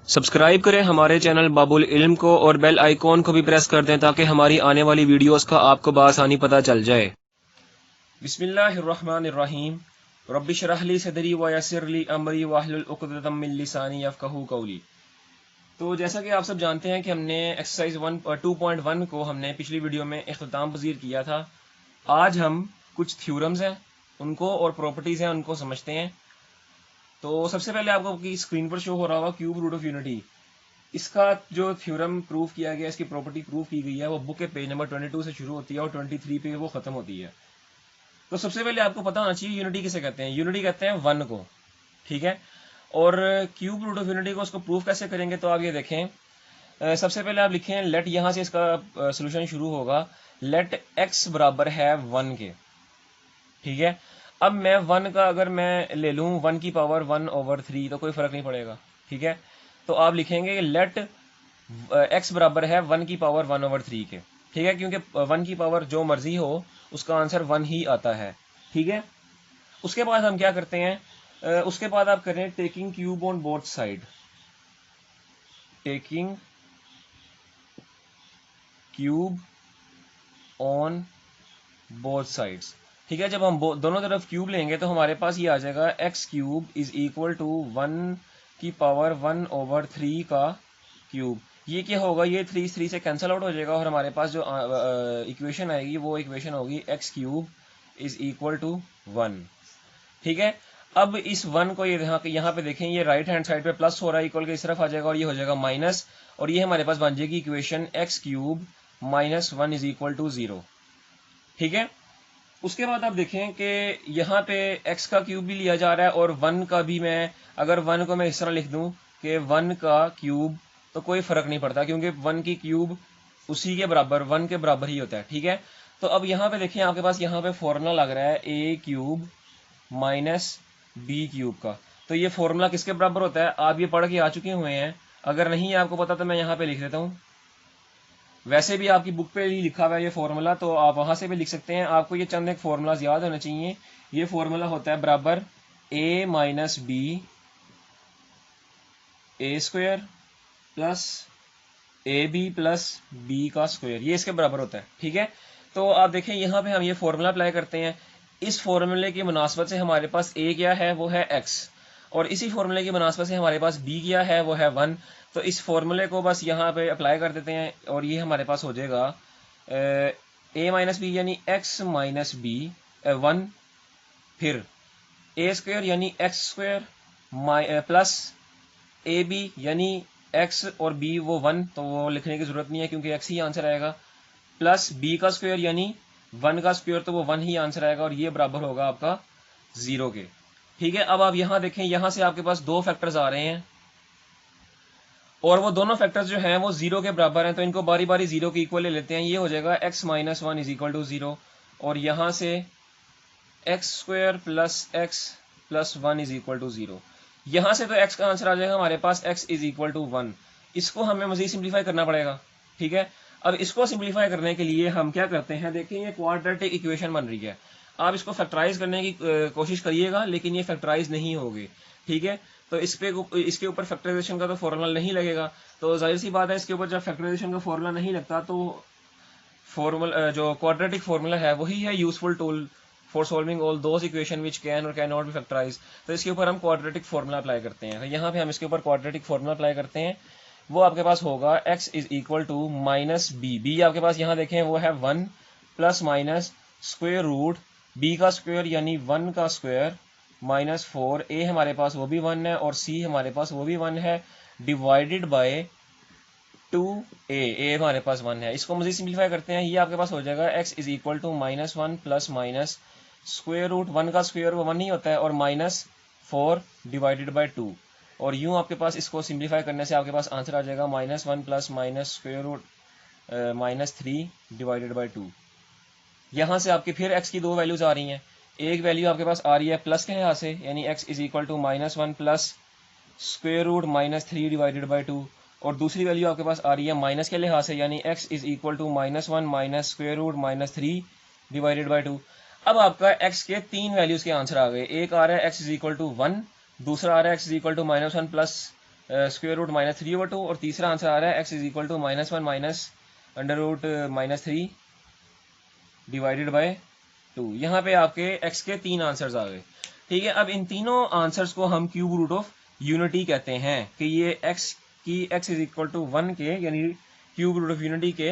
Subscribe करें हमारे channel बाबुल इल्म को और बेल आइकॉन को भी प्रेस कर दें ताकि हमारी आने वाली वीडियोस का आपको बआसानी पता चल जाए। बिस्मिल्लाहिर्रहमानिर्रहीम। रब्बि इश्रह ली सदरी व यस्सिर ली अमरी वाहलुल उक़दतम मिन लिसानी यफ़क़हू क़ौली। तो जैसा कि आप सब जानते हैं कि हमने एक्सरसाइज 2.1 को हमने पिछली वीडियो में इख्तिताम पज़ीर किया था। आज हम कुछ थ्योरम्स हैं उनको और प्रॉपर्टीज़ हैं उनको समझते हैं। तो सबसे पहले आपको की स्क्रीन पर शो हो रहा होगा क्यूब रूट ऑफ यूनिटी। इसका जो थ्योरम प्रूव किया गया, इसकी प्रॉपर्टी प्रूव की गई है, वो बुक के पेज नंबर 22 से शुरू होती है और 23 पे वो खत्म होती है। तो सबसे पहले आपको पता होना चाहिए यूनिटी किसे कहते हैं। यूनिटी कहते हैं 1 को, ठीक है। और क्यूब रूट ऑफ यूनिटी को उसको प्रूव कैसे करेंगे, तो आप ये देखें। सबसे पहले आप लिखें लेट, यहाँ से इसका सोल्यूशन शुरू होगा। लेट एक्स बराबर है 1 के, ठीक है। अब मैं 1 का अगर मैं ले लूँ 1 की पावर 1/3 तो कोई फर्क नहीं पड़ेगा, ठीक है। तो आप लिखेंगे लेट एक्स बराबर है 1 की पावर 1/3 के, ठीक है, क्योंकि 1 की पावर जो मर्जी हो उसका आंसर 1 ही आता है, ठीक है। उसके बाद हम क्या करते हैं, उसके बाद आप करें taking cube on both side, taking cube on both sides, ठीक है। जब हम दोनों तरफ क्यूब लेंगे तो हमारे पास ये आ जाएगा X cube is equal to 1 की पावर 1/3 का क्यूब। ये क्या होगा, ये 3 से कैंसिल आउट हो जाएगा और हमारे पास जो इक्वेशन आएगी वो इक्वेशन होगी X cube is equal to 1, ठीक है। अब इस 1 को ये यहाँ पे देखें, ये राइट हैंड साइड पे प्लस हो रहा है, इक्वल के इस तरफ आ जाएगा और ये हो जाएगा माइनस, और ये हमारे पास बन जाएगी equation X cube -1 is equal to 0, ठीक है। उसके बाद आप देखें कि यहाँ पे x का क्यूब भी लिया जा रहा है और 1 का भी। मैं अगर 1 को मैं इस तरह लिख दूं कि 1 का क्यूब, तो कोई फर्क नहीं पड़ता क्योंकि 1 की क्यूब उसी के बराबर 1 के बराबर ही होता है, ठीक है। तो अब यहाँ पे देखें, आपके पास यहाँ पे फॉर्मूला लग रहा है a cube minus B cube का। तो ये फॉर्मूला किसके बराबर होता है, आप ये पढ़ के आ चुके हुए हैं। अगर नहीं है आपको पता तो मैं यहाँ पे लिख देता हूँ। वैसे भी आपकी बुक पे ही लिखा हुआ है ये फॉर्मूला, तो आप वहां से भी लिख सकते हैं। आपको ये चंद एक फॉर्मूलाज याद होने चाहिए। ये फॉर्मूला होता है बराबर a minus B A square plus A B plus B का स्क्वायर, ये इसके बराबर होता है, ठीक है। तो आप देखें यहाँ पे हम ये फॉर्मूला अप्लाई करते हैं। इस फॉर्मूले की मुनासबत से हमारे पास a क्या है, वो है x, और इसी फॉर्मूले की मुनासबत से हमारे पास b क्या है, वो है 1। तो इस फॉर्मूले को बस यहाँ पे अप्लाई कर देते हैं और ये हमारे पास हो जाएगा a माइनस बी यानी x माइनस बी 1, फिर a स्क्वायर यानी x square plus A B यानी x और b वो 1, तो वो लिखने की जरूरत नहीं है क्योंकि x ही आंसर आएगा, प्लस b का स्क्वायर यानी 1 का स्क्वायर, तो वो 1 ही आंसर आएगा और ये बराबर होगा आपका 0 के, ठीक है। अब आप यहां देखें, यहां से आपके पास दो फैक्टर्स आ रहे हैं और वो दोनों फैक्टर्स जो हैं वो 0 के बराबर हैं, तो इनको बारी बारी 0 के इक्वल ले लेते हैं। ये हो जाएगा x minus 1 is equal to 0, और यहां से X square plus X plus 1 is equal to 0। यहां से तो x का आंसर आ जाएगा हमारे पास x इज इक्वल टू 1। इसको हमें मजीद सिंप्लीफाई करना पड़ेगा, ठीक है। अब इसको सिंप्लीफाई करने के लिए हम क्या करते हैं, देखिए ये क्वाड्रेटिक इक्वेशन बन रही है। आप इसको फैक्टराइज करने की कोशिश करिएगा, लेकिन ये फैक्टराइज नहीं होगी, ठीक है। तो इसके ऊपर फैक्टराइजेशन का तो फॉर्मूला नहीं लगेगा, तो जाहिर सी बात है इसके ऊपर जब फैक्टराइजेशन का फॉर्मूला नहीं लगता तो फॉर्मूला जो क्वाड्रेटिक फॉर्मूला है वही है useful tool for solving all those equation which can और कैन नॉट बी फैक्टराइज। तो इसके ऊपर हम क्वाड्रेटिक फॉर्मूला अप्लाई करते हैं। तो यहाँ पे हम इसके ऊपर क्वाड्रेटिक फॉर्मूला अप्लाई करते हैं। वो आपके पास होगा x is equal to minus B, बी आपके पास यहाँ देखें वो है 1 plus minus square root B का स्क्वायर यानी 1 का स्क्वायर माइनस 4, ए हमारे पास वो भी 1 है और सी हमारे पास वो भी 1 है, डिवाइडेड बाय 2a, ए हमारे पास 1 है। इसको मजीद सिंप्लीफाई करते हैं, ये आपके पास हो जाएगा x is equal to -1 plus minus square root 1 का स्क्वायर वो 1 ही होता है और माइनस 4 डिवाइडेड बाय 2, और यूं आपके पास इसको सिंप्लीफाई करने से आपके पास आंसर आ जाएगा -1 plus minus square root -3 divided by 2। यहाँ से आपके फिर x की दो वैल्यूज आ रही हैं। एक वैल्यू आपके पास आ रही है प्लस के लिहाज से, यानी x is equal to -1 plus square root -3 divided by 2, और दूसरी वैल्यू आपके पास आ रही है माइनस के लिहाज से, यानी x is equal to -1 minus square root -3 divided by 2। अब आपका x के तीन वैल्यूज के आंसर आ गए। एक आ रहा है x इज इक्वल टू 1, दूसरा आ रहा है x is equal to -1 plus square root -3/2, और तीसरा आंसर आ रहा है x is equal to -1 minus under root -3 divided by 2। यहाँ पे आपके x के 3 आंसर्स आ गए। ठीक है, अब इन तीनों आंसर्स को हम क्यूब रूट ऑफ यूनिटी कहते हैं कि ये x इज इक्वल टू 1 के, यानी क्यूब रूट ऑफ यूनिटी के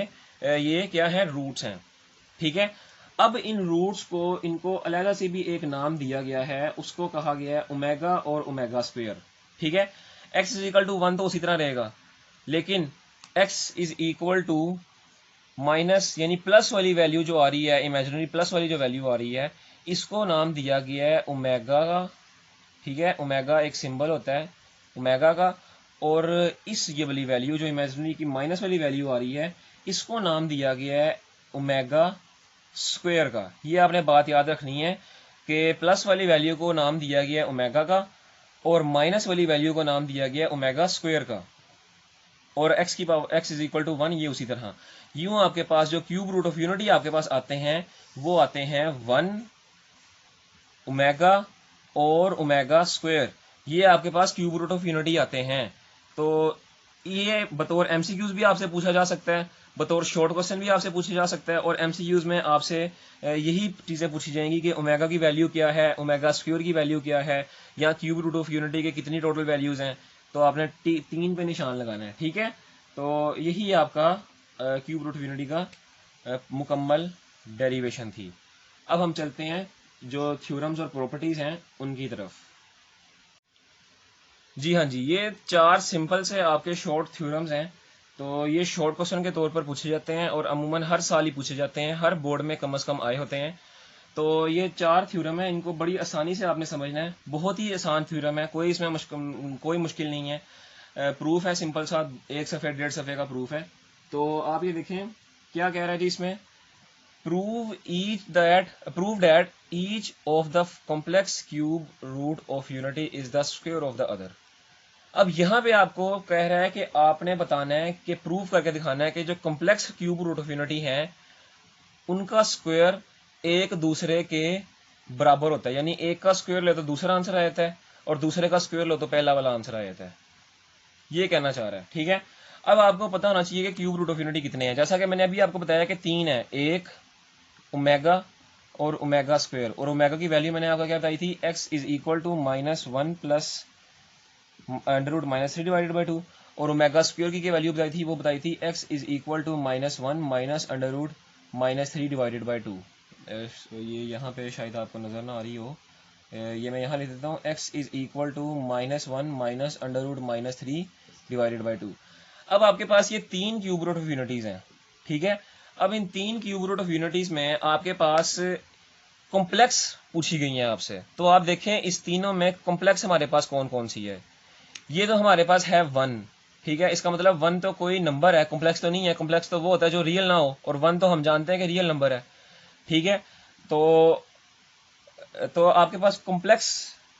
ये क्या है, रूट्स हैं। ठीक है, अब इन रूट्स को, इनको अलग से भी एक नाम दिया गया है, उसको कहा गया है ओमेगा और ओमेगा स्क्वायर। ठीक है, x इज इक्वल टू 1 तो उसी तरह रहेगा, लेकिन x is equal to minus यानी प्लस वाली वैल्यू जो आ रही है, इमेजिनरी प्लस वाली जो वैल्यू आ रही है, इसको नाम दिया गया है ओमेगा का। ठीक है, ओमेगा एक सिंबल होता है ओमेगा का, और इस ये वाली वैल्यू जो इमेजिनरी की माइनस वाली वैल्यू आ रही है, इसको नाम दिया गया है ओमेगा स्क्वायर का। ये आपने बात याद रखनी है कि प्लस वाली वैल्यू को नाम दिया गया है ओमेगा का, और माइनस वाली वैल्यू को नाम दिया गया है ओमेगा स्क्वायर का, और x की power x is equal to 1 ये उसी तरह। यूं आपके पास जो क्यूब रूट ऑफ यूनिटी आपके पास आते हैं, वो आते हैं 1 ओमेगा और ओमेगा स्क्वायर, ये आपके पास क्यूब रूट ऑफ यूनिटी आते हैं। तो ये बतौर एमसीक्यूज भी आपसे पूछा जा सकता है, बतौर शॉर्ट क्वेश्चन भी आपसे पूछा जा सकता है, और एमसीक्यूज में आपसे यही चीज़ें पूछी जाएंगी कि ओमेगा की वैल्यू क्या है, ओमेगा स्क्वायर की वैल्यू क्या है, या क्यूब रूट ऑफ यूनिटी के कितनी टोटल वैल्यूज हैं। तो आपने 3 पे निशान लगाना है। ठीक है, तो यही आपका क्यूब रूट ऑफ यूनिटी का मुकम्मल डेरिवेशन थी। अब हम चलते हैं जो थ्योरम्स और प्रॉपर्टीज हैं उनकी तरफ। जी हाँ जी, ये 4 सिंपल से आपके शॉर्ट थ्योरम्स हैं। तो ये शॉर्ट क्वेश्चन के तौर पर पूछे जाते हैं, और अमूमन हर साल ही पूछे जाते हैं, हर बोर्ड में कम से कम आए होते हैं। तो ये 4 थ्योरम है, इनको बड़ी आसानी से आपने समझना है, बहुत ही आसान थ्योरम है, कोई इसमें कोई मुश्किल नहीं है। प्रूफ है सिंपल सा, 1 सफ़े 1.5 सफ़े का प्रूफ है। तो आप ये देखें क्या कह रहा है जी इसमें, prove that each of the complex cube root of unity is the square of the other। अब यहाँ पे आपको कह रहा है कि आपने बताना है कि प्रूव करके दिखाना है कि जो complex cube root of unity है उनका स्क्वायर एक दूसरे के बराबर होता है, यानी एक का स्क्वायर ले तो दूसरा आंसर आ जाता है, और दूसरे का स्क्वायर लो तो पहला वाला आंसर आ जाता है। ये कहना चाह रहा है। ठीक है, अब आपको पता होना चाहिए कि क्यूब रूट ऑफ यूनिटी कितने हैं। जैसा कि मैंने अभी आपको बताया कि 3 है, एक ओमेगा और ओमेगा स्क्वायर, और ओमेगा की वैल्यू मैंने आपको क्या बताई थी, x is equal to -1 plus under root -3 divided by 2, और ओमेगा स्क्वायर की वैल्यू बताई थी, वो बताई थी x is equal to -1 minus under root -3 divided by 2। ये यहाँ पे शायद आपको नज़र ना आ रही हो, ये मैं यहाँ लिख देता हूँ, x is equal to -1 minus under root -3 divided by 2। अब आपके पास ये 3 क्यूब रूट ऑफ यूनिटीज़ हैं। ठीक है, अब इन 3 क्यूब रूट ऑफ यूनिटीज़ में आपके पास कॉम्प्लेक्स पूछी गई हैं आपसे। तो आप देखें इस तीनों में कॉम्प्लेक्स हमारे पास कौन कौन सी है। ये तो हमारे पास है 1। ठीक है, इसका मतलब 1 तो कोई नंबर है, कॉम्प्लेक्स तो नहीं है। कॉम्प्लेक्स तो वो होता है जो रियल ना हो, और 1 तो हम जानते हैं कि रियल नंबर है। ठीक है, तो आपके पास कॉम्प्लेक्स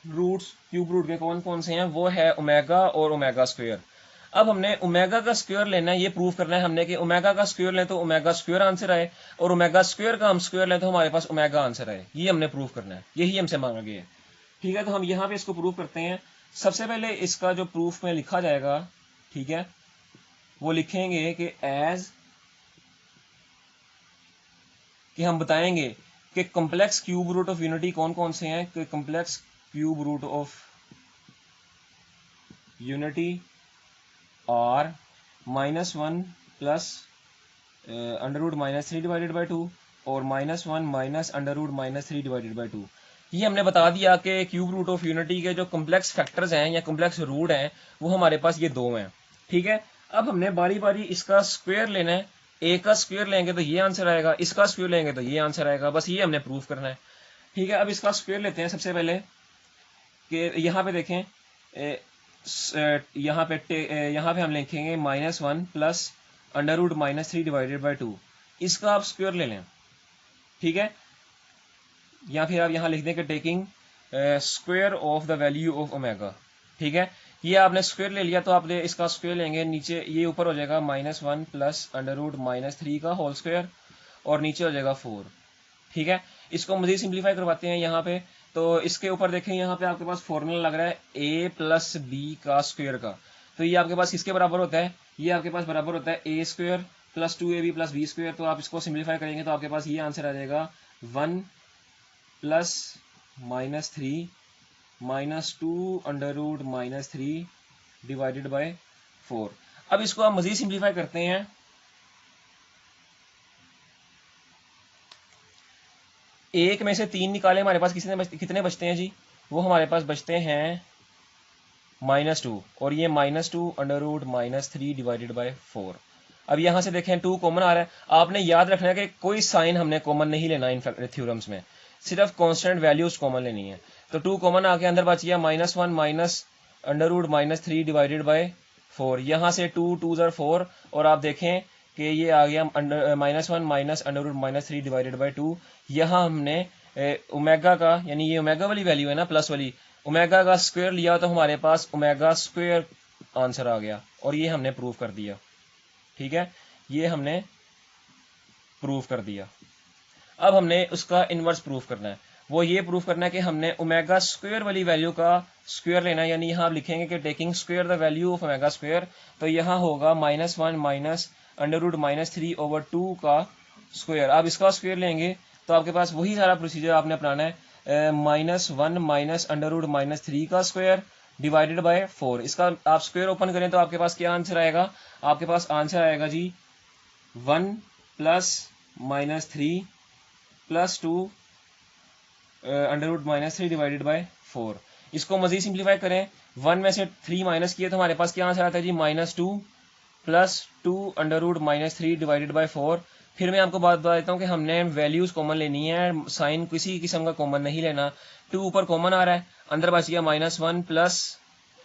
रूट्स क्यूब रूट के कौन कौन से हैं, वो है ओमेगा और ओमेगा स्क्वायर। अब हमने ओमेगा का स्क्वायर लेना है, ये प्रूव करना है हमने कि ओमेगा का स्क्वायर लें तो ओमेगा स्क्वायर आंसर आए, और ओमेगा स्क्वायर का हम स्क्वायर लें तो हमारे पास ओमेगा आंसर आए। ये हमने प्रूव करना है, यही हमसे मांगा गया है। ठीक है, तो हम यहाँ पे इसको प्रूव करते हैं। सबसे पहले इसका जो प्रूफ में लिखा जाएगा, ठीक है, वो लिखेंगे कि हम बताएंगे कि complex cube root of unity कौन कौन से हैं। कि complex cube root of unity और -1 plus under root -3 divided by 2, और -1 minus under root -3 divided by 2। ये हमने बता दिया कि क्यूब रूट ऑफ यूनिटी के जो कॉम्प्लेक्स फैक्टर्स हैं या कॉम्प्लेक्स रूट हैं, वो हमारे पास ये 2 हैं। ठीक है, अब हमने बारी बारी इसका स्क्वायर लेना है। एक का स्क्वायर लेंगे तो ये आंसर आएगा, इसका स्क्वायर लेंगे तो ये आंसर आएगा, बस ये हमने प्रूफ करना है। ठीक है, अब इसका स्क्वायर लेते हैं सबसे पहले। कि यहाँ पे देखें, यहाँ पे हम लिखेंगे -1 plus under root -3 divided by 2, इसका आप स्क्वायर ले लें। ठीक है, या फिर आप यहाँ लिख दें कि taking square of the value of omega. ठीक है, ये आपने स्क्वायर ले लिया तो आप इसका स्क्वायर लेंगे, नीचे ये ऊपर हो जाएगा -1 प्लस अंडर रूट -3 का होल स्क्वायर, और नीचे हो जाएगा 4। ठीक है, इसको मजीद सिंप्लीफाई करवाते हैं यहाँ पे। तो इसके ऊपर देखें, यहाँ पे आपके पास फॉर्मूला लग रहा है a प्लस बी का स्क्वायर का। तो ये आपके पास किसके बराबर होता है, ये आपके पास बराबर होता है ए square plus 2ab plus b square. तो आप इसको सिंप्लीफाई करेंगे तो आपके पास ये आंसर आ जाएगा 1 plus minus 3 minus 2 under root minus 3 divided by 4। अब इसको आप मजीद सिंप्लीफाई करते हैं, एक में से 3 निकाले हमारे पास कितने बचते हैं जी, वो हमारे पास बचते हैं -2 और ये -2 under root minus 3 divided by 4। अब यहां से देखें 2 कॉमन आ रहा है, आपने याद रखना है कि कोई साइन हमने कॉमन नहीं लेना इन थ्योरम्स में, सिर्फ कांस्टेंट वैल्यूज कॉमन लेनी है। तो 2 कॉमन आके अंदर बच गया -1 minus under root minus 3 divided by 4। यहाँ से 2 2 4 और आप देखें कि ये आ गया -1 minus under root minus 3 divided by 2। यहाँ हमने ओमेगा का, यानी ये ओमेगा वाली वैल्यू है ना प्लस वाली, ओमेगा का स्क्वायर लिया तो हमारे पास ओमेगा स्क्वायर आंसर आ गया और ये हमने प्रूव कर दिया। ठीक है, ये हमने प्रूव कर दिया। अब हमने उसका इनवर्स प्रूफ करना है, वो ये प्रूफ करना है कि हमने ओमेगा स्क्वायर वाली वैल्यू का स्क्वायर लेना है, यानी यहाँ आप लिखेंगे कि taking square the value of omega square, तो यहाँ होगा -1 minus under root minus 3 over 2 का स्क्वायर। आप इसका स्क्वायर लेंगे तो आपके पास वही सारा प्रोसीजर आपने अपनाना है, -1 माइनस अंडर रूट माइनस 3 का स्क्वायर डिवाइडेड बाय 4। इसका आप स्क्वायर ओपन करें तो आपके पास क्या आंसर आएगा, आपके पास आंसर आएगा जी 1 plus -3 plus 2 under root minus 3 divided by 4। इसको मजीद सिंप्लीफाई करें, 1 में से 3 माइनस किए तो हमारे पास क्या आंसर आता है जी -2 plus 2 under root minus 3 divided by 4। फिर मैं आपको बात बता देता हूँ कि हमने वैल्यूज कॉमन लेनी है, साइन किसी किस्म का कॉमन नहीं लेना। 2 ऊपर कॉमन आ रहा है, अंदर बच गया -1 प्लस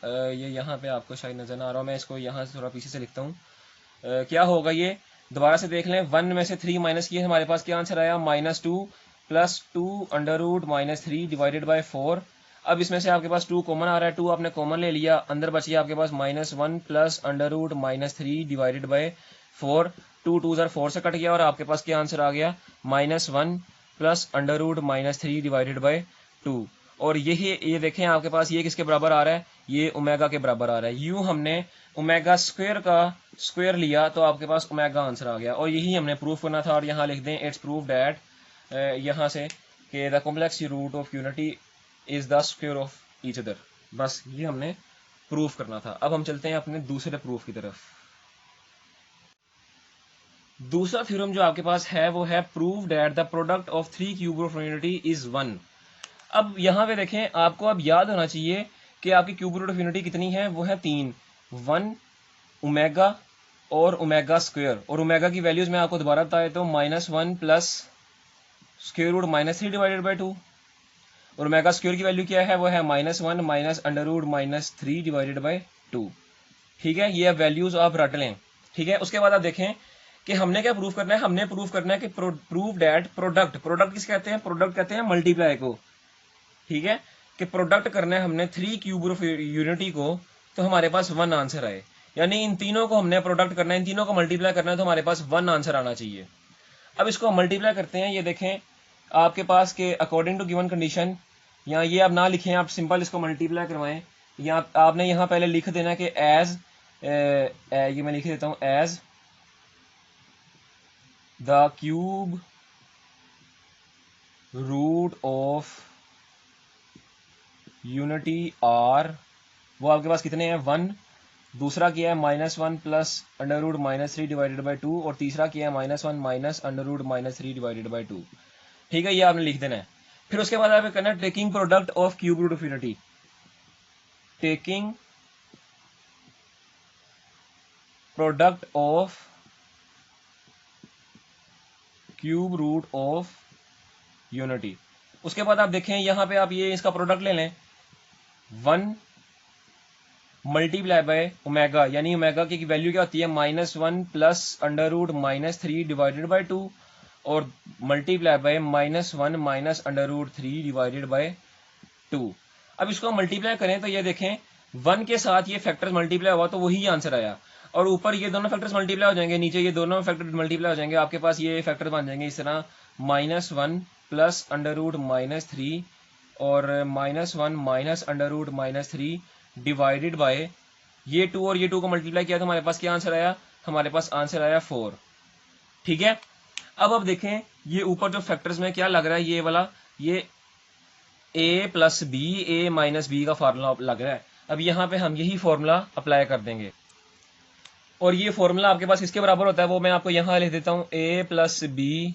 ये यहाँ पे आपको शायद नजर ना आ रहा हो, मैं इसको यहाँ से थोड़ा पीछे से लिखता हूँ। क्या होगा ये, दोबारा से देख लें, 1 में से 3 माइनस किए हमारे पास क्या आंसर आया -2 plus 2 under root minus 3 divided by 4। अब इसमें से आपके पास 2 कॉमन आ रहा है, 2 आपने कॉमन ले लिया, अंदर बची आपके पास -1 plus under root minus 3 divided by 4। 2 2 4 से कट गया और आपके पास क्या आंसर आ गया -1 plus under root minus 3 divided by 2। और ये देखें आपके पास ये किसके बराबर आ रहा है, ये ओमेगा के बराबर आ रहा है। यूं हमने ओमेगा स्क्वायर का स्क्वायर लिया तो आपके पास ओमेगा आंसर आ गया और यही हमने प्रूफ करना था। और यहाँ लिख दें इट्स प्रूफ दैट, यहाँ से कि the complex root of unity is the square of each other. बस ये हमने प्रूफ करना था। अब हम चलते हैं अपने दूसरे प्रूफ की तरफ। दूसरा थ्योरम जो आपके पास है वो है prove that the product of 3 cube of unity is 1। अब यहाँ पे देखें, आपको अब याद होना चाहिए कि आपकी क्यूब रूट ऑफ यूनिटी कितनी है, वो है 3, 1 ओमेगा और ओमेगा स्क्वायर। और ओमेगा की वैल्यूज मैं आपको दोबारा बता देता हूँ, -1 plus square root -3 divided by 2। और ओमेगा स्क्वायर की वैल्यू क्या है, वो है -1 minus under root -3 divided by 2। ठीक है, ये अब वैल्यूज आप रट लें। ठीक है, उसके बाद आप देखें कि हमने क्या प्रूफ करना है, हमने प्रूफ करना है कि प्रूव दैट प्रोडक्ट किस कहते हैं, प्रोडक्ट कहते हैं मल्टीप्लाई को। ठीक है, कि प्रोडक्ट करना है हमने 3 क्यूब ऑफ यूनिटी को, तो हमारे पास 1 आंसर आए। यानी इन तीनों को हमने प्रोडक्ट करना है, इन तीनों को मल्टीप्लाई करना है, तो हमारे पास 1 आंसर आना चाहिए। अब इसको मल्टीप्लाई करते हैं, ये देखें आपके पास के अकॉर्डिंग टू गिवन कंडीशन, यहाँ ये आप ना लिखें, आप सिंपल इसको मल्टीप्लाई करवाएं। यहाँ आपने यहाँ पहले लिख देना कि एज, ये मैं लिख देता हूँ, as the cube root of unity are, वो आपके पास कितने हैं, 1। दूसरा किया है -1 plus under root -3 divided by 2। और तीसरा किया है -1 minus under root -3 divided by 2। ठीक है, ये आपने लिख देना है। फिर उसके बाद आप करना है taking product of cube root of unity, taking product of cube root of unity. उसके बाद आप देखें यहाँ पे आप ये इसका प्रोडक्ट ले लें, 1 मल्टीप्लाई बाय ओमेगा, यानी ओमेगा की वैल्यू क्या होती है, -1 plus under root -3 divided by 2 और multiply by -1 minus under root 3 divided by 2। अब इसको मल्टीप्लाई करें तो ये देखें 1 के साथ ये फैक्टर्स मल्टीप्लाई हुआ तो वही आंसर आया, और ऊपर ये दोनों फैक्टर्स मल्टीप्लाई हो जाएंगे, नीचे ये दोनों फैक्टर मल्टीप्लाई हो जाएंगे, आपके पास ये फैक्टर बन जाएंगे इस तरह, -1 प्लस अंडर रूट -3 और -1 minus under root -3 divided by ये 2 और ये 2 को मल्टीप्लाई किया तो हमारे पास क्या आंसर आया, हमारे पास आंसर आया 4। ठीक है, अब देखें ये ऊपर जो फैक्टर्स में क्या लग रहा है, ये वाला, ये a plus B, A minus B का फार्मूला लग रहा है। अब यहाँ पे हम यही फॉर्मूला अप्लाई कर देंगे, और ये फॉर्मूला आपके पास किसके बराबर होता है वो मैं आपको यहाँ लिख देता हूँ, a plus B,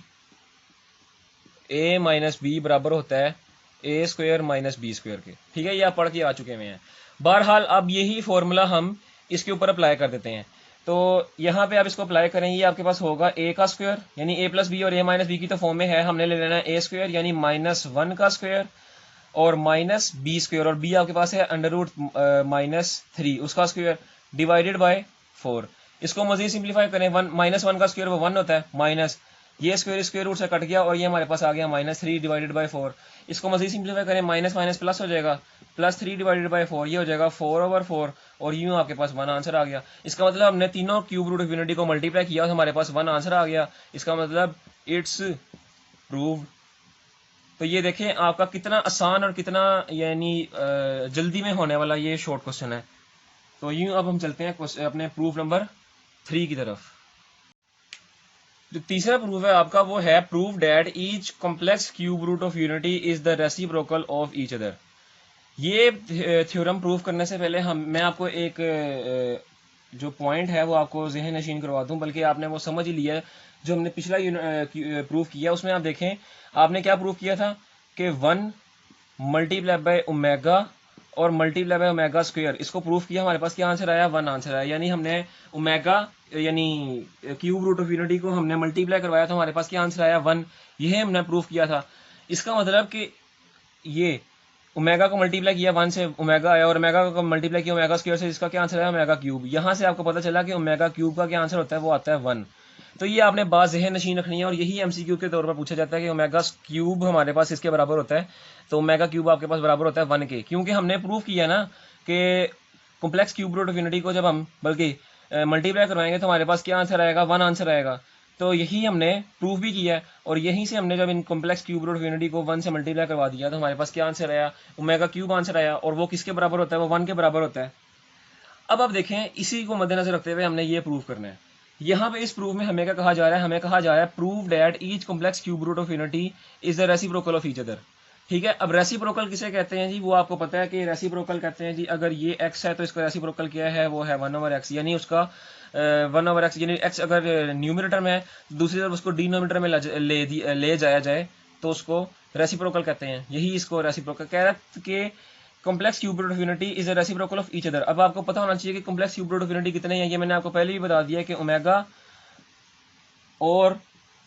A minus B बराबर होता है ए स्क्वायर माइनस बी स्क्वायर के। ठीक है, ये आप पढ़ के आ चुके हुए हैं। बहरहाल अब यही फॉर्मूला हम इसके ऊपर अप्लाई कर देते हैं। तो यहाँ पे आप इसको अप्लाई करें, ये आपके पास होगा ए का स्क्वायर यानी ए प्लस बी, और ए माइनस बी की तो फॉर्म में है, हमने ले लेना है ए स्क्वायर यानी -1 का स्क्वायर और माइनस बी स्क्वायर, और बी आपके पास है √-3 उसका स्क्वायर डिवाइडेड बाय 4। इसको मजीद सिंप्लीफाई करें, -1 का स्क्वायर वो 1 होता है, माइनस ये स्क्वायर रूट से कट गया और ये हमारे पास आ गया -3 डिवाइडेड बाय 4। इसको मजीद सिंप्लीफाई करें, माइनस माइनस प्लस हो जाएगा, +3 डिवाइडेड बाय 4, ये हो जाएगा 4/4, और यूं आपके पास 1 आंसर आ गया। इसका मतलब हमने तीनों क्यूब रूट ऑफ यूनिटी को मल्टीप्लाई किया और हमारे पास 1 आंसर आ गया। इसका मतलब इट्स प्रूव्ड। तो ये देखें आपका कितना आसान और कितना यानी जल्दी में होने वाला ये शॉर्ट क्वेश्चन है। तो यूं अब हम चलते हैं अपने प्रूफ नंबर 3 की तरफ। जो तीसरा प्रूफ है आपका वो है prove that each complex cube root of unity is the reciprocal of each other. ये थ्योरम प्रूव करने से पहले मैं आपको एक जो पॉइंट है वो आपको जहन नशीन करवा दूं, बल्कि आपने वो समझ ही लिया है। जो हमने पिछला प्रूफ किया उसमें आप देखें आपने क्या प्रूफ किया था कि 1 मल्टीप्लाई बाय ओमेगा और मल्टीप्लाई बाय ओमेगा स्क्वायर, इसको प्रूफ किया, हमारे पास क्या आंसर आया, 1 आंसर आया। यानी हमने ओमेगा यानी क्यूब रूट ऑफ यूनिटी को हमने मल्टीप्लाई करवाया तो हमारे पास क्या आंसर आया, 1। यह हमने प्रूफ किया था। इसका मतलब कि ये ओमेगा को मल्टीप्लाई किया 1 से ओमेगा आया, और ओमेगा को मल्टीप्लाई किया ओमेगा स्क्वायर से, इसका क्या आंसर आया, ओमेगा क्यूब। यहां से आपको पता चला कि ओमेगा क्यूब का क्या आंसर होता है, वो आता है 1। तो ये आपने बात ज़हन नशीन रखनी है, और यही एमसीक्यू के तौर पर पूछा जाता है कि ओमेगा क्यूब हमारे पास इसके बराबर होता है। तो ओमेगा क्यूब आपके पास बराबर होता है 1 के, क्योंकि हमने प्रूफ किया ना कि complex cube root of unity को जब हम बल्कि मल्टीप्लाई करवाएंगे तो हमारे पास क्या आंसर आएगा, 1 आंसर आएगा। तो यही हमने प्रूफ भी किया है, और यहीं से हमने जब इन complex cube root of unity को 1 से मल्टीप्लाई करवा दिया तो हमारे पास क्या आंसर आया, ओमेगा क्यूब आंसर आया, और वो किसके बराबर होता है, वो 1 के बराबर होता है। अब आप देखें इसी को मद्देनजर रखते हुए हमने ये प्रूफ करना है। यहाँ पे इस प्रूफ में हमें क्या कहा जा रहा है, हमें कहा जा रहा है prove that each complex cube root of unity is the reciprocal of each other. ठीक है, अब रेसिप्रोकल किसे कहते हैं जी, वो आपको पता है कि रेसिप्रोकल कहते हैं जी, अगर ये x है तो इसका रेसिप्रोकल क्या है, वो है 1/x, यानी उसका 1/x, यानी x अगर न्यूमरेटर में है दूसरी तरफ उसको डिनोमिनेटर में ले जाया जाए तो उसको रेसिप्रोकल कहते हैं। यही इसको रेसिप्रोकल कह रहा है कि complex cube root of unity is a reciprocal of each other. अब आपको पता होना चाहिए कि complex cube root of unity कितने हैं, ये मैंने आपको पहले भी बता दिया कि ओमेगा और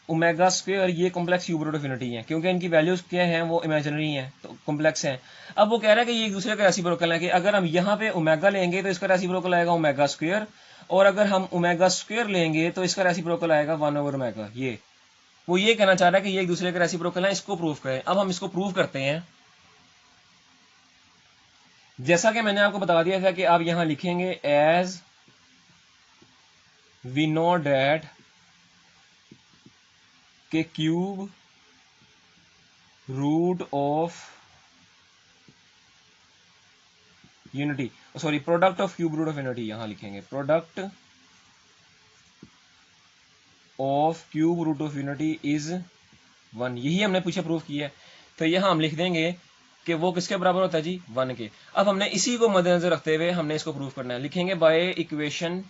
ओमेगा स्क्वायर ये complex cube root of unity है, क्योंकि इनकी वैल्यूज क्या हैं, वो इमेजिनरी हैं, तो कॉम्प्लेक्स हैं। अब वो कह रहा है कि ये एक दूसरे का रेसिप्रोकल है, कि अगर हम यहाँ पे ओमेगा लेंगे तो इसका रेसिप्रोकल आएगा ओमेगा स्क्वायर, और अगर हम ओमेगा स्क्वायर लेंगे तो इसका रेसिप्रोकल आएगा 1/ओमेगा। ये वो ये कहना चाह रहा है कि ये एक दूसरे के रेसिप्रोकल है, इसको प्रूव करें। अब हम इसको प्रूव करते हैं। जैसा कि मैंने आपको बता दिया था कि आप यहां लिखेंगे एज वी नो डैट के cube root of unity, sorry product of cube root of unity, यहां लिखेंगे product of cube root of unity is 1। यही हमने पीछे प्रूफ किया है, तो यहां हम लिख देंगे कि वो किसके बराबर होता है जी, 1 के। अब हमने इसी को मद्देनजर रखते हुए हमने इसको प्रूफ करना है, लिखेंगे बाय इक्वेशन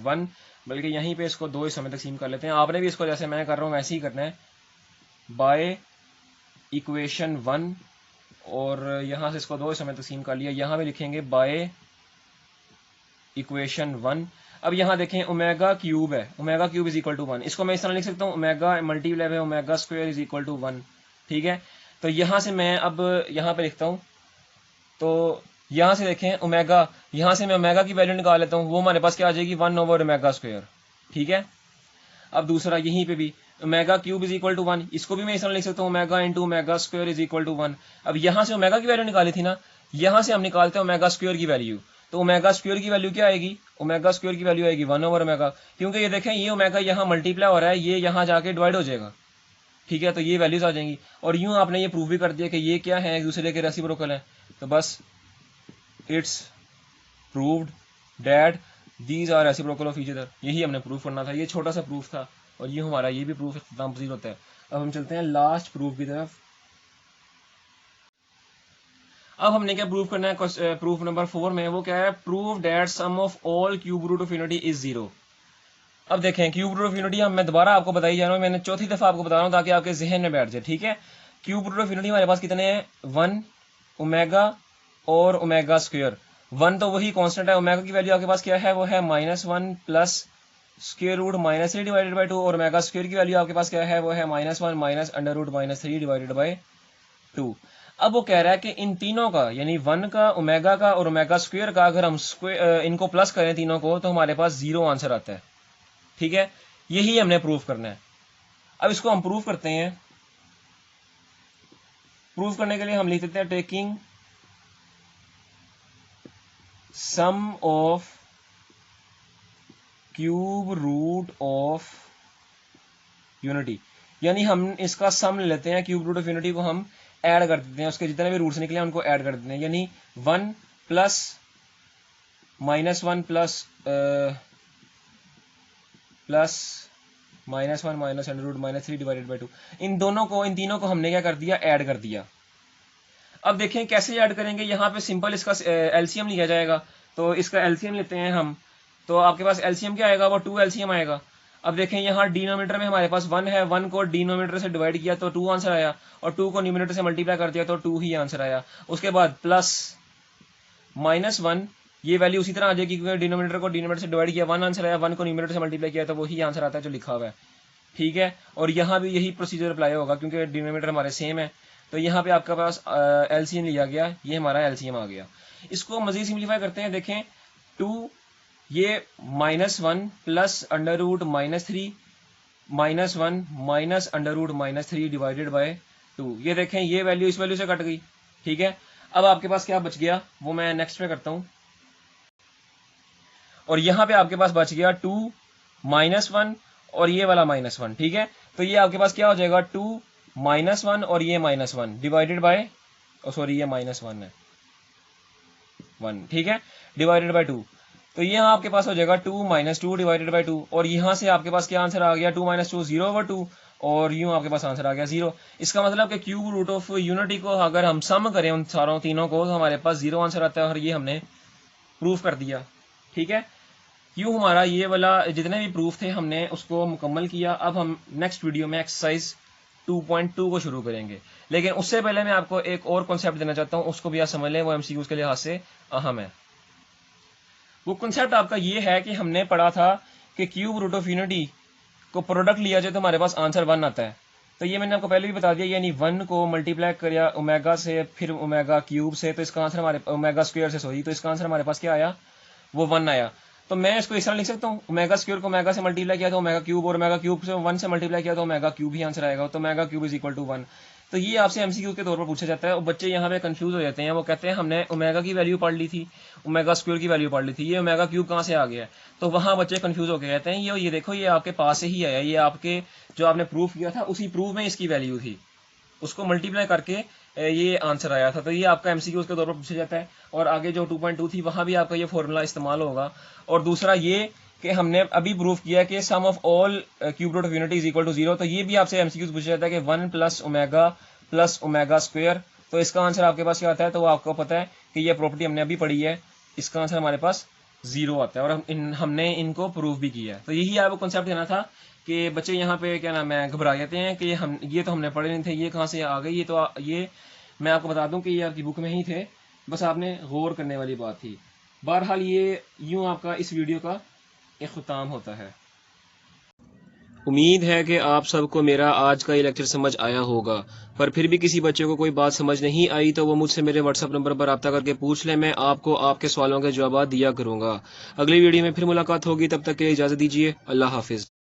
1, बल्कि यहीं पे इसको 2 हिस्सों में तकसीम कर लेते हैं। आपने भी इसको जैसे मैं कर रहा हूं वैसे ही करना है, बाय इक्वेशन 1, और यहां से इसको 2 हिस्सों में तकसीम कर लिया। यहां भी लिखेंगे बाय इक्वेशन 1। अब यहां देखें ओमेगा क्यूब है, omega cube is equal to 1, इसको मैं इस तरह लिख सकता हूं omega multiply by omega square is equal to 1। ठीक है, तो यहां से मैं अब यहां पे लिखता हूं, तो यहां से देखें ओमेगा, यहां से मैं ओमेगा की वैल्यू निकाल लेता हूं, वो हमारे पास क्या आ जाएगी, 1/ओमेगा स्क्वायर। ठीक है, अब दूसरा यहीं पे भी omega cube is equal to 1, इसको भी मैं इस तरह लिख सकता हूं omega into omega square is equal to 1। अब यहां से ओमेगा की वैल्यू निकाली थी ना, यहां से हम निकालते हैं ओमेगा स्क्वायर की वैल्यू, तो ओमेगा स्क्वायर की वैल्यू क्या आएगी, ओमेगा स्क्वायर की वैल्यू आएगी 1/ओमेगा, क्योंकि ये देखें ये ओमेगा यहाँ मल्टीप्लाई हो रहा है, ये यहाँ जाके डिवाइड हो जाएगा। ठीक है, तो ये वैल्यूज आ जाएंगी, और यूं आपने ये प्रूव भी कर दिया कि ये क्या है, एक दूसरे के रेसिप्रोकल है। तो बस it's proved that these are reciprocal of each other. यही हमने प्रूफ करना था, ये छोटा सा प्रूफ था और ये हमारा ये भी प्रूफ इख्तिताम पजीर होता है। अब हम चलते हैं लास्ट प्रूफ की तरफ। अब हमने क्या प्रूफ करना है प्रूफ नंबर 4 में, वो क्या है, prove that sum of all cube root of unity is 0। अब देखें क्यूब रूट ऑफ यूनिटी मैं दोबारा आपको बताई जा रहा हूँ, मैंने चौथी दफा आपको बता रहा हूँ ताकि आपके जहन में बैठ जाए, ठीक है। क्यूब रूट ऑफ यूनिटी हमारे पास कितने हैं, 1 ओमेगा और ओमेगा स्क्वायर। 1 तो वही कांस्टेंट है, ओमेगा की वैल्यू आपके पास क्या है, वो है -1 plus square root -3 divided by 2, और ओमेगा स्क्वायर की वैल्यू आपके पास क्या है, वो है -1 minus under root -3 divided by 2। अब वो कह रहा है कि इन तीनों का यानी 1 का, ओमेगा का और ओमेगा स्क्वायर का अगर हम इनको प्लस करें तीनों को तो हमारे पास 0 आंसर आता है, ठीक है। यही हमने प्रूफ करना है। अब इसको हम प्रूफ करते हैं। प्रूफ करने के लिए हम लिख देते हैं taking sum of cube root of unity, यानी हम इसका सम ले लेते हैं, क्यूब रूट ऑफ यूनिटी को हम ऐड कर देते हैं, उसके जितने भी रूट्स निकले उनको ऐड कर देते हैं, यानी 1 plus -1 plus -1 minus under root -3 divided by 2, इन तीनों को हमने क्या कर दिया, ऐड कर दिया। अब देखें कैसे ऐड करेंगे, यहाँ पे सिंपल इसका एलसीएम लिया जाएगा, तो इसका एलसीएम लेते हैं हम, तो आपके पास एलसीएम क्या आएगा, वो 2 एलसीएम आएगा। अब देखें यहाँ डिनोमिनेटर में हमारे पास 1 है, 1 को डिनोमिनेटर से डिवाइड किया तो 2 आंसर आया, और 2 को न्यूमिनेटर से मल्टीप्लाई कर दिया तो 2 ही आंसर आया। उसके बाद प्लस -1, ये वैल्यू उसी तरह आ जाएगी क्योंकि डिनोमिनेटर को डिनोमिनेटर से डिवाइड किया, 1 आंसर आया, 1 को न्यूमिनेटर से मल्टीप्लाई किया तो वही आंसर आता है जो लिखा हुआ है, ठीक है। और यहाँ भी यही प्रोसीजर अप्लाई होगा क्योंकि डिनोमिनेटर हमारे सेम है, तो यहाँ पे आपके पास एलसीएम लिया गया, ये हमारा एलसीएम आ गया। इसको मजीद सिंप्लीफाई करते हैं, देखें 2 ये -1 plus under root -3 -1 minus under root -3 divided by 2, ये देखें ये वैल्यू इस वैल्यू से कट गई, ठीक है। अब आपके पास क्या बच गया वो मैं नेक्स्ट में करता हूं, और यहाँ पे आपके पास बच गया 2 -1 और ये वाला -1, ठीक है। तो ये आपके पास क्या हो जाएगा, 2 -1 और ये -1 डिवाइडेड बाय, सॉरी ये -1 है 1, ठीक है, डिवाइडेड बाय 2, तो ये यहाँ आपके पास हो जाएगा 2 - 2 डिवाइडेड बाय 2, और यहाँ से आपके पास क्या आंसर आ गया, 2 - 2 0/2, और यूं आपके पास आंसर आ गया 0। इसका मतलब कि क्यूब रूट ऑफ यूनिटी को अगर हम सम करें उन सारों तीनों को तो हमारे पास 0 आंसर आता है, और ये हमने प्रूफ कर दिया, ठीक है। यूं हमारा ये वाला जितने भी प्रूफ थे हमने उसको मुकम्मल किया। अब हम नेक्स्ट वीडियो में एक्सरसाइज 2.2 को शुरू करेंगे, लेकिन उससे पहले मैं आपको एक और कॉन्सेप्ट देना चाहता हूँ, उसको भी आप समझ लें, वो एमसीक्यूज के लिहाज से अहम है। वो कॉन्सेप्ट आपका ये है कि हमने पढ़ा था कि क्यूब रूट ऑफ यूनिटी को प्रोडक्ट लिया जाए तो हमारे पास आंसर 1 आता है। तो ये मैंने आपको पहले भी बता दिया, यानी 1 को मल्टीप्लाई किया ओमेगा से फिर ओमेगा क्यूब से, तो इसका आंसर हमारे ओमेगा स्क्वायर से, सॉरी, तो इसका आंसर हमारे पास क्या आया, वो 1 आया। तो मैं इसको इस तरह लिख सकता हूँ, ओमेगा स्क्वायर को ओमेगा से मल्टीप्लाई किया तो ओमेगा क्यूब, और ओमेगा क्यूब से 1 से मल्टीप्लाई किया तो ओमेगा क्यूब ही आंसर आएगा, तो omega cube is equal to 1। तो ये आपसे एमसीक्यू के तौर पर पूछा जाता है, और बच्चे यहाँ पे कंफ्यूज हो जाते हैं, वो कहते हैं हमने ओमेगा की वैल्यू पढ़ ली थी, ओमेगा स्क्वायर की वैल्यू पढ़ ली थी, ये ओमेगा क्यूब कहाँ से आ गया है, तो वहाँ बच्चे कंफ्यूज होकर कहते हैं ये देखो ये आपके पास से ही आया, ये आपके जो आपने प्रूफ किया था उसी प्रूफ में इसकी वैल्यू थी, उसको मल्टीप्लाई करके ये आंसर आया था। तो ये आपका एमसीक्यू के तौर पर पूछा जाता है, और आगे जो 2.2 थी वहाँ भी आपका ये फॉर्मूला इस्तेमाल होगा। और दूसरा ये कि हमने अभी प्रूफ किया कि sum of all cube root of unity is equal to 0, तो ये भी आपसे एमसीक्यू पूछा जाता है कि 1 प्लस ओमेगा स्क्वायर, तो इसका आंसर आपके पास क्या आता है, तो वो आपको पता है कि ये प्रॉपर्टी हमने अभी पढ़ी है, इसका आंसर हमारे पास 0 आता है, और हमने इनको प्रूफ भी किया है। तो यही आपको कॉन्सेप्ट देना था कि बच्चे यहाँ पे क्या नाम है घबरा जाते हैं कि हम ये तो हमने पढ़े नहीं थे, ये कहाँ से आ गई, ये मैं आपको बता दूं कि ये आपकी बुक में ही थे, बस आपने गौर करने वाली बात थी। बहरहाल ये यूं आपका इस वीडियो का इख्तिताम होता है। उम्मीद है कि आप सबको मेरा आज का ये लेक्चर समझ आया होगा, पर फिर भी किसी बच्चे को कोई बात समझ नहीं आई तो वो मुझसे मेरे व्हाट्सएप नंबर पर रब्ता करके पूछ ले, मैं आपको आपके सवालों के जवाब दिया करूंगा। अगली वीडियो में फिर मुलाकात होगी, तब तक के लिए इजाज़त दीजिए। अल्लाह हाफिज़।